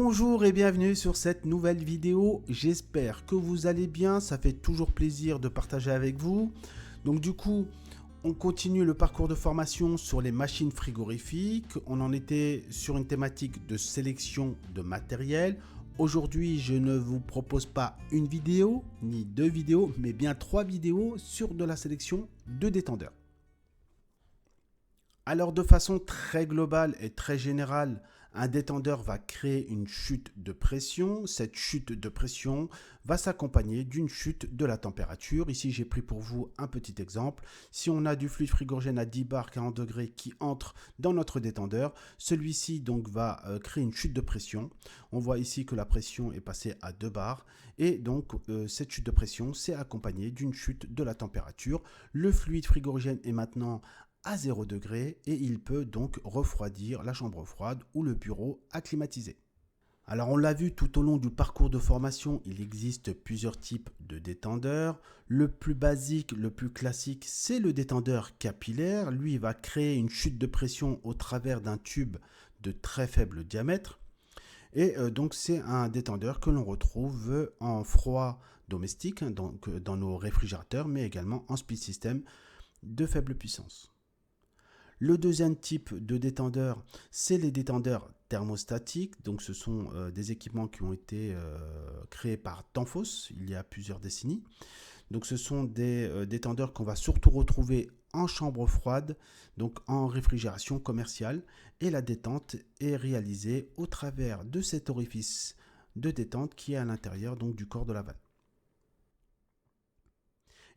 Bonjour et bienvenue sur cette nouvelle vidéo. J'espère que vous allez bien, ça fait toujours plaisir de partager avec vous. Donc du coup, on continue le parcours de formation sur les machines frigorifiques. On en était sur une thématique de sélection de matériel. Aujourd'hui, je ne vous propose pas une vidéo, ni deux vidéos, mais bien 3 vidéos sur de la sélection de détendeurs. Alors de façon très globale et très générale, un détendeur va créer une chute de pression. Cette chute de pression va s'accompagner d'une chute de la température. Ici, j'ai pris pour vous un petit exemple. Si on a du fluide frigorigène à 10 bars 40 degrés qui entre dans notre détendeur, celui-ci donc va créer une chute de pression. On voit ici que la pression est passée à 2 bars et donc cette chute de pression s'est accompagnée d'une chute de la température. Le fluide frigorigène est maintenant à 0 degré et il peut donc refroidir la chambre froide ou le bureau à climatiser. Alors on l'a vu tout au long du parcours de formation, il existe plusieurs types de détendeurs. Le plus basique, le plus classique, c'est le détendeur capillaire. Lui, il va créer une chute de pression au travers d'un tube de très faible diamètre. Et donc c'est un détendeur que l'on retrouve en froid domestique, donc dans nos réfrigérateurs, mais également en split system de faible puissance. Le deuxième type de détendeur, c'est les détendeurs thermostatiques. Donc ce sont des équipements qui ont été créés par Danfoss il y a plusieurs décennies. Donc ce sont des détendeurs qu'on va surtout retrouver en chambre froide, donc en réfrigération commerciale. Et la détente est réalisée au travers de cet orifice de détente qui est à l'intérieur donc du corps de la vanne.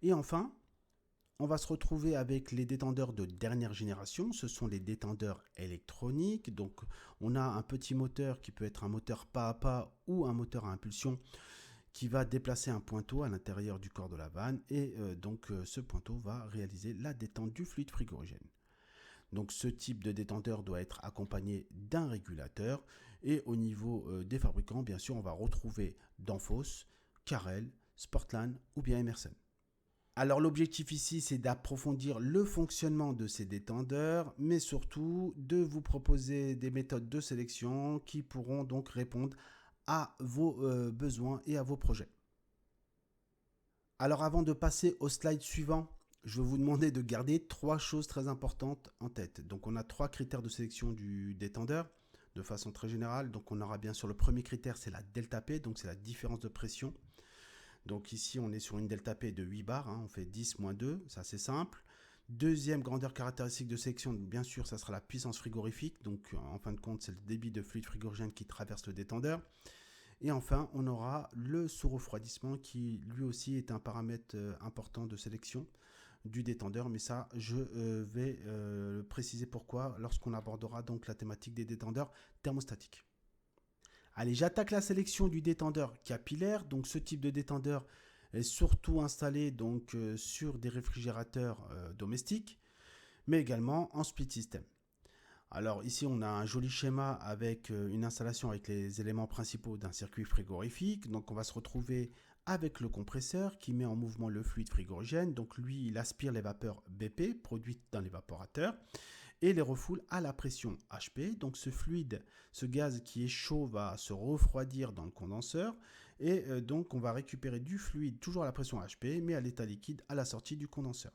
Et enfin, on va se retrouver avec les détendeurs de dernière génération. Ce sont les détendeurs électroniques. Donc, on a un petit moteur qui peut être un moteur pas à pas ou un moteur à impulsion qui va déplacer un pointeau à l'intérieur du corps de la vanne. Et ce pointeau va réaliser la détente du fluide frigorigène. Donc, ce type de détendeur doit être accompagné d'un régulateur. Et au niveau des fabricants, bien sûr, on va retrouver Danfoss, Carrel, Sportland ou bien Emerson. Alors l'objectif ici, c'est d'approfondir le fonctionnement de ces détendeurs, mais surtout de vous proposer des méthodes de sélection qui pourront donc répondre à vos besoins et à vos projets. Alors avant de passer au slide suivant, je vais vous demander de garder 3 choses très importantes en tête. Donc on a 3 critères de sélection du détendeur de façon très générale. Donc on aura bien sûr le premier critère, c'est la delta P, donc c'est la différence de pression. Donc ici, on est sur une delta P de 8 bars, on fait 10 moins 2, c'est assez simple. Deuxième grandeur caractéristique de sélection, bien sûr, ça sera la puissance frigorifique. Donc en fin de compte, c'est le débit de fluide frigorigène qui traverse le détendeur. Et enfin, on aura le sous-refroidissement qui lui aussi est un paramètre important de sélection du détendeur. Mais ça, je vais préciser pourquoi lorsqu'on abordera donc la thématique des détendeurs thermostatiques. Allez, j'attaque la sélection du détendeur capillaire. Donc ce type de détendeur est surtout installé donc, sur des réfrigérateurs domestiques, mais également en split system. Alors ici, on a un joli schéma avec une installation avec les éléments principaux d'un circuit frigorifique. Donc on va se retrouver avec le compresseur qui met en mouvement le fluide frigorigène. Donc lui, il aspire les vapeurs BP produites dans l'évaporateur et les refoule à la pression HP. Donc ce fluide, ce gaz qui est chaud va se refroidir dans le condenseur et donc on va récupérer du fluide toujours à la pression HP mais à l'état liquide à la sortie du condenseur.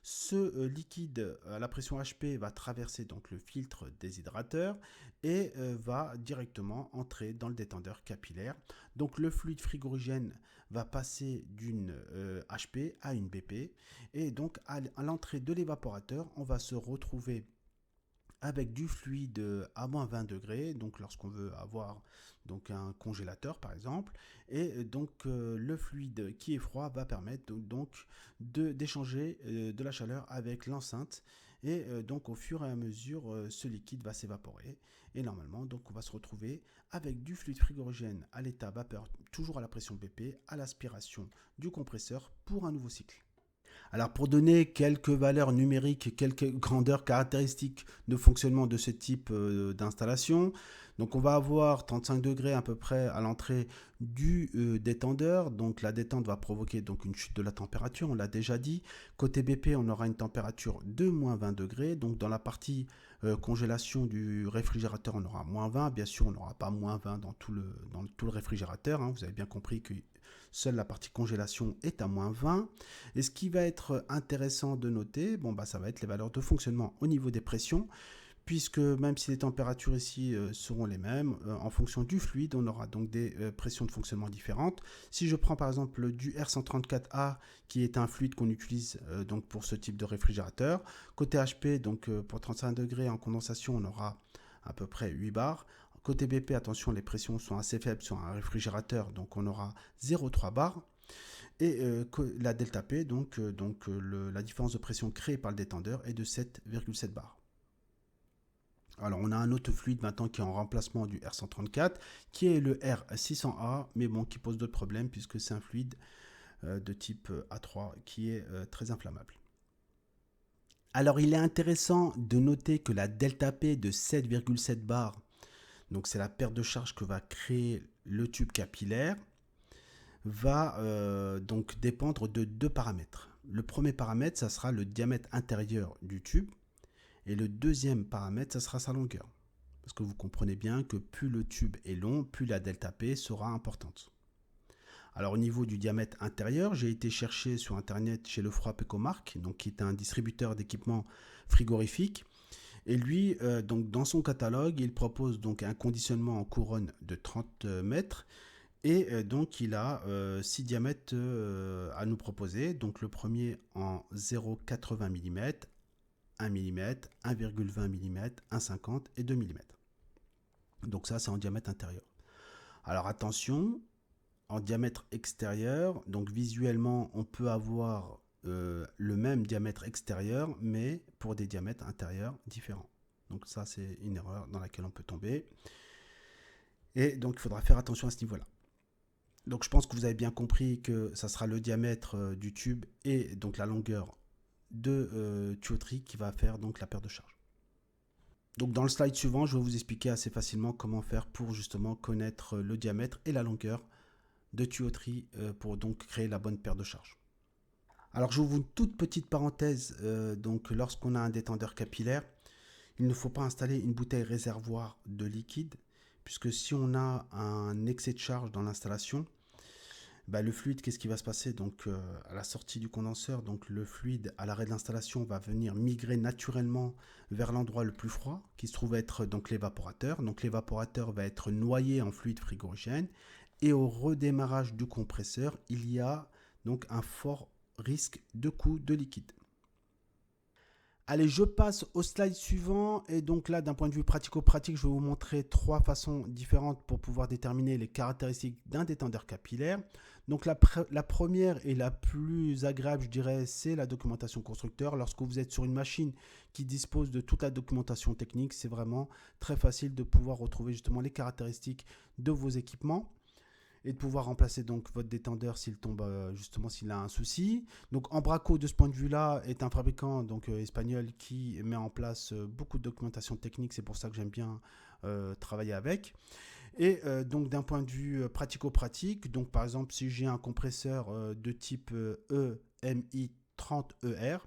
Ce liquide à la pression HP va traverser donc le filtre déshydrateur et va directement entrer dans le détendeur capillaire. Donc le fluide frigorigène va passer d'une HP à une BP et donc à l'entrée de l'évaporateur, on va se retrouver avec du fluide à moins 20 degrés, donc lorsqu'on veut avoir donc un congélateur par exemple, et donc le fluide qui est froid va permettre donc d'échanger de la chaleur avec l'enceinte, et donc au fur et à mesure ce liquide va s'évaporer, et normalement donc on va se retrouver avec du fluide frigorigène à l'état vapeur, toujours à la pression BP, à l'aspiration du compresseur pour un nouveau cycle. Alors pour donner quelques valeurs numériques, quelques grandeurs caractéristiques de fonctionnement de ce type d'installation, donc on va avoir 35 degrés à peu près à l'entrée du détendeur, donc la détente va provoquer donc une chute de la température, on l'a déjà dit. Côté BP, on aura une température de moins 20 degrés, donc dans la partie congélation du réfrigérateur, on aura moins 20, bien sûr on n'aura pas moins 20 dans tout le réfrigérateur, hein. Vous avez bien compris que seule la partie congélation est à moins 20. Et ce qui va être intéressant de noter, ça va être les valeurs de fonctionnement au niveau des pressions, puisque même si les températures ici seront les mêmes, en fonction du fluide, on aura donc des pressions de fonctionnement différentes. Si je prends par exemple du R134A, qui est un fluide qu'on utilise donc pour ce type de réfrigérateur, côté HP, donc pour 35 degrés en condensation, on aura à peu près 8 bars. Côté BP, attention, les pressions sont assez faibles sur un réfrigérateur, donc on aura 0,3 bars. Et la delta P, la différence de pression créée par le détendeur, est de 7,7 bars. Alors on a un autre fluide maintenant qui est en remplacement du R134, qui est le R600A, mais qui pose d'autres problèmes puisque c'est un fluide de type A3 qui est très inflammable. Alors il est intéressant de noter que la delta P de 7,7 bars, donc c'est la perte de charge que va créer le tube capillaire, va donc dépendre de deux paramètres. Le premier paramètre, ça sera le diamètre intérieur du tube, et le deuxième paramètre, ça sera sa longueur. Parce que vous comprenez bien que plus le tube est long, plus la delta P sera importante. Alors au niveau du diamètre intérieur, j'ai été chercher sur internet chez Lefroy Pecomark, donc qui est un distributeur d'équipements frigorifiques. Et lui, donc dans son catalogue, il propose donc un conditionnement en couronne de 30 mètres. Et donc il a 6 diamètres à nous proposer. Donc le premier en 0,80 mm, 1 mm, 1,20 mm, 1,50 et 2 mm. Donc ça, c'est en diamètre intérieur. Alors attention, en diamètre extérieur, donc visuellement, on peut avoir le même diamètre extérieur, mais pour des diamètres intérieurs différents. Donc ça, c'est une erreur dans laquelle on peut tomber. Et donc, il faudra faire attention à ce niveau-là. Donc je pense que vous avez bien compris que ça sera le diamètre du tube et donc la longueur de tuyauterie qui va faire donc la perte de charge. Donc dans le slide suivant, je vais vous expliquer assez facilement comment faire pour justement connaître le diamètre et la longueur de tuyauterie pour donc créer la bonne perte de charge. Alors j'ouvre une toute petite parenthèse, donc lorsqu'on a un détendeur capillaire, il ne faut pas installer une bouteille réservoir de liquide, puisque si on a un excès de charge dans l'installation, le fluide, qu'est-ce qui va se passer? Donc à la sortie du condenseur, donc le fluide à l'arrêt de l'installation va venir migrer naturellement vers l'endroit le plus froid, qui se trouve être donc l'évaporateur. Donc l'évaporateur va être noyé en fluide frigorigène, et au redémarrage du compresseur, il y a donc un fort risque de coût de liquide. Allez, je passe au slide suivant, et donc là, d'un point de vue pratico-pratique, je vais vous montrer 3 façons différentes pour pouvoir déterminer les caractéristiques d'un détendeur capillaire. Donc la première et la plus agréable, je dirais, c'est la documentation constructeur. Lorsque vous êtes sur une machine qui dispose de toute la documentation technique, c'est vraiment très facile de pouvoir retrouver justement les caractéristiques de vos équipements et de pouvoir remplacer donc votre détendeur s'il tombe justement s'il a un souci. Donc Embraco de ce point de vue là est un fabricant donc espagnol qui met en place beaucoup de documentation technique, c'est pour ça que j'aime bien travailler avec. Et donc d'un point de vue pratico-pratique, donc par exemple si j'ai un compresseur de type EMI 30ER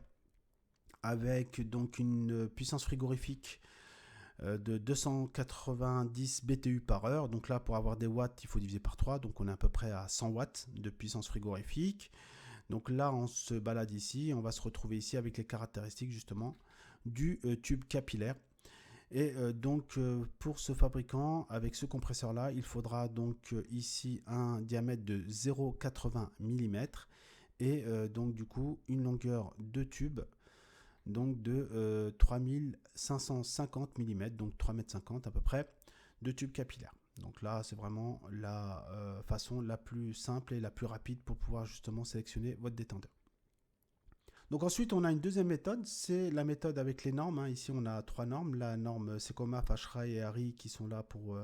avec donc une puissance frigorifique de 290 BTU par heure. Donc là, pour avoir des watts, il faut diviser par 3. Donc on est à peu près à 100 watts de puissance frigorifique. Donc là, on se balade ici. On va se retrouver ici avec les caractéristiques justement du tube capillaire. Et donc pour ce fabricant, avec ce compresseur-là, il faudra donc ici un diamètre de 0,80 mm et donc du coup une longueur de tube donc de 3550 mm, donc 3,50 m à peu près, de tube capillaire. Donc là, c'est vraiment la façon la plus simple et la plus rapide pour pouvoir justement sélectionner votre détendeur. Donc ensuite, on a une deuxième méthode, c'est la méthode avec les normes. Hein. Ici, on a 3 normes, la norme Secoma, Fashray et Harry qui sont là pour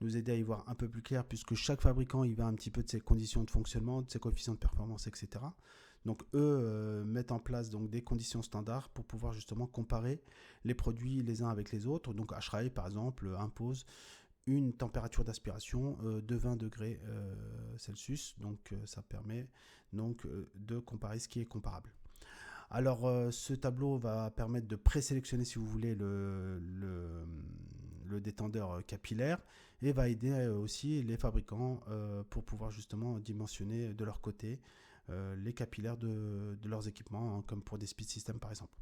nous aider à y voir un peu plus clair, puisque chaque fabricant il va un petit peu de ses conditions de fonctionnement, de ses coefficients de performance, etc. Donc eux mettent en place donc des conditions standards pour pouvoir justement comparer les produits les uns avec les autres. Donc Ashrae par exemple impose une température d'aspiration de 20 degrés Celsius. Donc ça permet donc de comparer ce qui est comparable. Alors ce tableau va permettre de présélectionner si vous voulez le détendeur capillaire et va aider aussi les fabricants pour pouvoir justement dimensionner de leur côté les capillaires de leurs équipements, hein, comme pour des speed systems par exemple.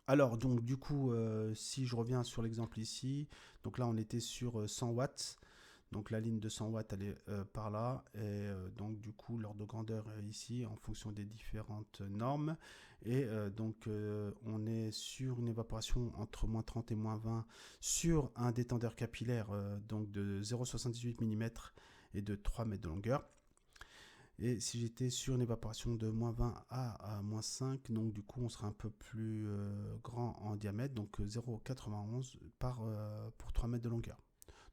Alors donc du coup si je reviens sur l'exemple ici, donc là on était sur 100 watts. Donc la ligne de 100 watts elle est par là et donc du coup l'ordre de grandeur ici en fonction des différentes normes et donc on est sur une évaporation entre moins 30 et moins 20 sur un détendeur capillaire donc de 0,78 mm et de 3 mètres de longueur. Et si j'étais sur une évaporation de moins 20 à moins 5, donc du coup on sera un peu plus grand en diamètre, donc 0,91 pour 3 mètres de longueur.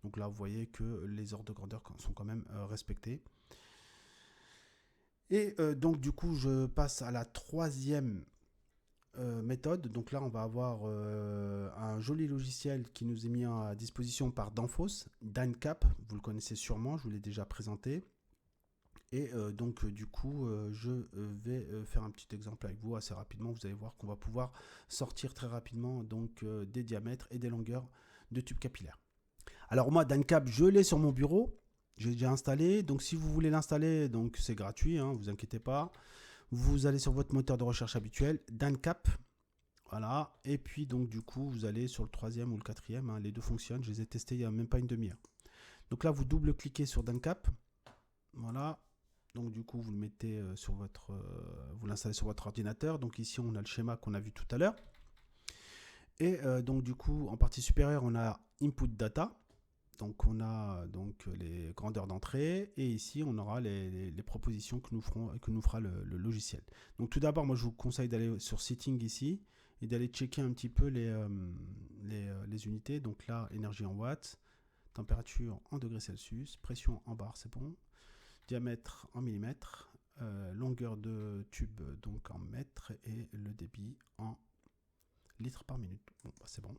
Donc là, vous voyez que les ordres de grandeur sont quand même respectés. Et donc, du coup, je passe à la troisième méthode. Donc là, on va avoir un joli logiciel qui nous est mis à disposition par Danfoss, DynCap. Vous le connaissez sûrement, je vous l'ai déjà présenté. Et donc, du coup, je vais faire un petit exemple avec vous assez rapidement. Vous allez voir qu'on va pouvoir sortir très rapidement donc, des diamètres et des longueurs de tubes capillaires. Alors moi, DynCap, je l'ai sur mon bureau. J'ai déjà installé. Donc si vous voulez l'installer, donc c'est gratuit, hein, vous inquiétez pas. Vous allez sur votre moteur de recherche habituel, DynCap. Voilà. Et puis donc du coup, vous allez sur le troisième ou le quatrième. Hein, les deux fonctionnent. Je les ai testés il n'y a même pas une demi-heure. Donc là, vous double-cliquez sur DynCap. Voilà. Donc du coup, vous le mettez sur votre, vous l'installez sur votre ordinateur. Donc ici, on a le schéma qu'on a vu tout à l'heure. Et donc du coup, en partie supérieure, on a Input Data. Donc on a donc les grandeurs d'entrée et ici on aura les propositions que nous fera le logiciel. Donc tout d'abord, moi je vous conseille d'aller sur Setting ici et d'aller checker un petit peu les unités. Donc là, énergie en watts, température en degrés Celsius, pression en bar, c'est bon, diamètre en millimètres, longueur de tube donc en mètres et le débit en litres par minute. Bon, bah, c'est bon.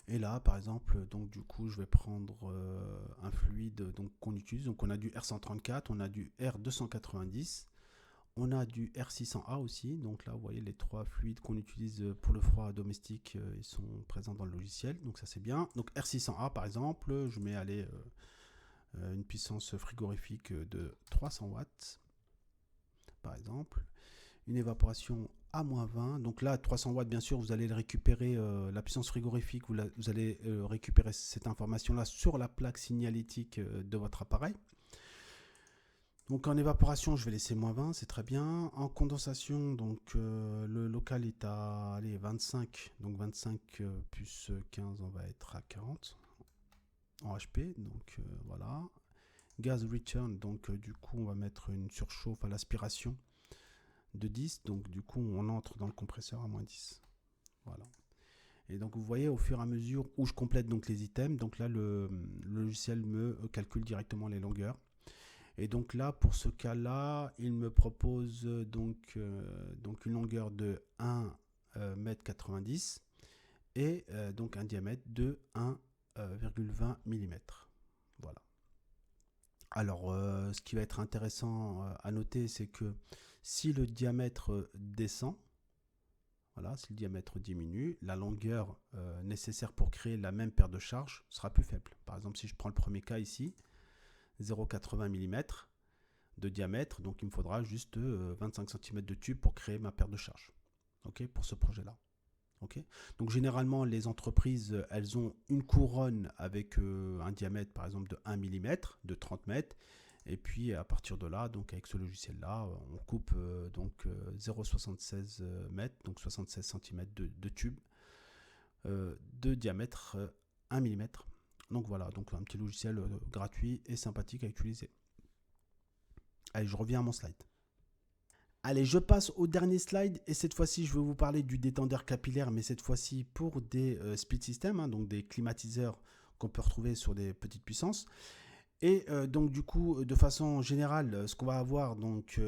Et là, par exemple, donc du coup, je vais prendre un fluide donc, qu'on utilise. Donc on a du R134, on a du R290, on a du R600A aussi. Donc là, vous voyez les trois fluides qu'on utilise pour le froid domestique, ils sont présents dans le logiciel. Donc ça, c'est bien. Donc R600A, par exemple, je mets aller une puissance frigorifique de 300 watts, par exemple. Une évaporation à moins 20. Donc là, 300 watts, bien sûr, vous allez récupérer la puissance frigorifique, vous allez récupérer cette information-là sur la plaque signalétique de votre appareil. Donc en évaporation, je vais laisser moins 20, c'est très bien. En condensation, donc le local est à 25. Donc 25 plus 15, on va être à 40 en HP. Donc voilà. Gas return, donc du coup, on va mettre une surchauffe à l'aspiration de 10, donc du coup on entre dans le compresseur à moins 10. Voilà. Et donc vous voyez au fur et à mesure où je complète donc les items, donc là le logiciel me calcule directement les longueurs. Et donc là pour ce cas là, il me propose donc une longueur de 1,90 m et donc un diamètre de 1,20 mm. Voilà. Alors ce qui va être intéressant à noter, c'est que si le diamètre descend, voilà, si le diamètre diminue, la longueur nécessaire pour créer la même paire de charges sera plus faible. Par exemple, si je prends le premier cas ici, 0,80 mm de diamètre, donc il me faudra juste 25 cm de tube pour créer ma paire de charges, okay, pour ce projet-là. Okay. Donc généralement, les entreprises, elles ont une couronne avec un diamètre, par exemple, de 1 mm, de 30 mètres. Et puis à partir de là, donc avec ce logiciel-là, on coupe donc 0,76 mètres, donc 76 cm de tube de diamètre 1 mm. Donc voilà, donc un petit logiciel gratuit et sympathique à utiliser. Allez, je reviens à mon slide. Allez, je passe au dernier slide et cette fois-ci, je vais vous parler du détendeur capillaire, mais cette fois-ci pour des split systems, hein, donc des climatiseurs qu'on peut retrouver sur des petites puissances. Et donc du coup, de façon générale, ce qu'on va avoir donc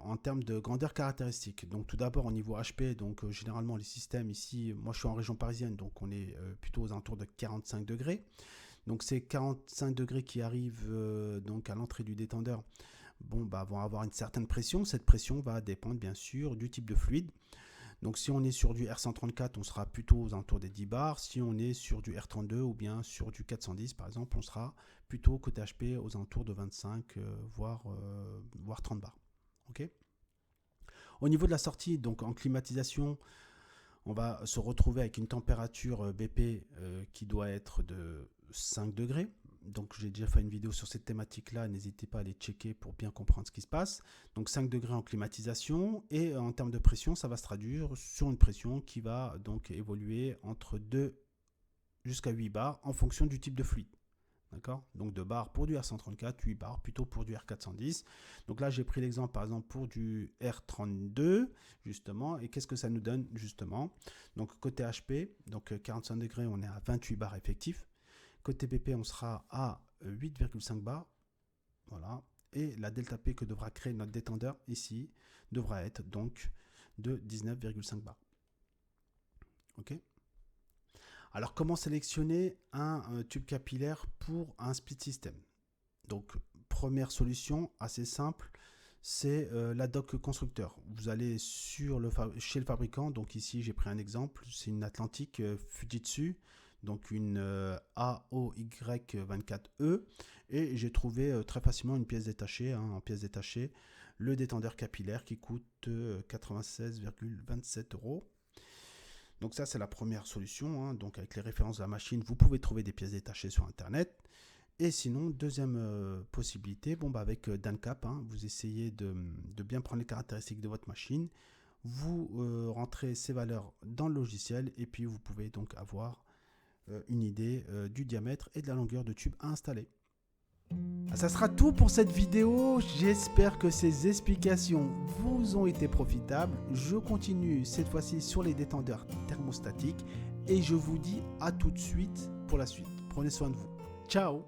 en termes de grandeur caractéristique. Donc tout d'abord au niveau HP, donc généralement les systèmes ici, moi je suis en région parisienne, donc on est plutôt aux alentours de 45 degrés. Donc ces 45 degrés qui arrivent donc à l'entrée du détendeur, bon, bah, vont avoir une certaine pression. Cette pression va dépendre bien sûr du type de fluide. Donc si on est sur du R134, on sera plutôt aux alentours des 10 bars. Si on est sur du R32 ou bien sur du 410 par exemple, on sera plutôt côté HP aux alentours de 25 voire 30 bars. Okay. Au niveau de la sortie, donc en climatisation, on va se retrouver avec une température BP qui doit être de 5 degrés. Donc j'ai déjà fait une vidéo sur cette thématique là, n'hésitez pas à aller checker pour bien comprendre ce qui se passe. Donc 5 degrés en climatisation, et en termes de pression, ça va se traduire sur une pression qui va donc évoluer entre 2 jusqu'à 8 bars en fonction du type de fluide. D'accord? Donc 2 bars pour du R134, 8 bars plutôt pour du R410. Donc là j'ai pris l'exemple par exemple pour du R32 justement, et qu'est-ce que ça nous donne justement? Donc côté HP, donc 45 degrés, on est à 28 bars effectifs. Côté BP, on sera à 8,5 bars. Voilà. Et la delta P que devra créer notre détendeur ici devra être donc de 19,5 bars. Ok. Alors, comment sélectionner un tube capillaire pour un split system? Donc, première solution assez simple, c'est la doc constructeur. Vous allez chez le fabricant. Donc ici, j'ai pris un exemple. C'est une Atlantic Fujitsu. Donc une AOY24E, et j'ai trouvé très facilement une pièce détachée, en pièce détachée, le détendeur capillaire qui coûte 96,27 €. Donc ça c'est la première solution, donc avec les références de la machine, vous pouvez trouver des pièces détachées sur internet. Et sinon, deuxième possibilité, bon, bah avec Dancap, vous essayez de bien prendre les caractéristiques de votre machine, vous rentrez ces valeurs dans le logiciel, et puis vous pouvez donc avoir une idée du diamètre et de la longueur de tube à installer. Ça sera tout pour cette vidéo. J'espère que ces explications vous ont été profitables. Je continue cette fois-ci sur les détendeurs thermostatiques et je vous dis à tout de suite pour la suite. Prenez soin de vous. Ciao!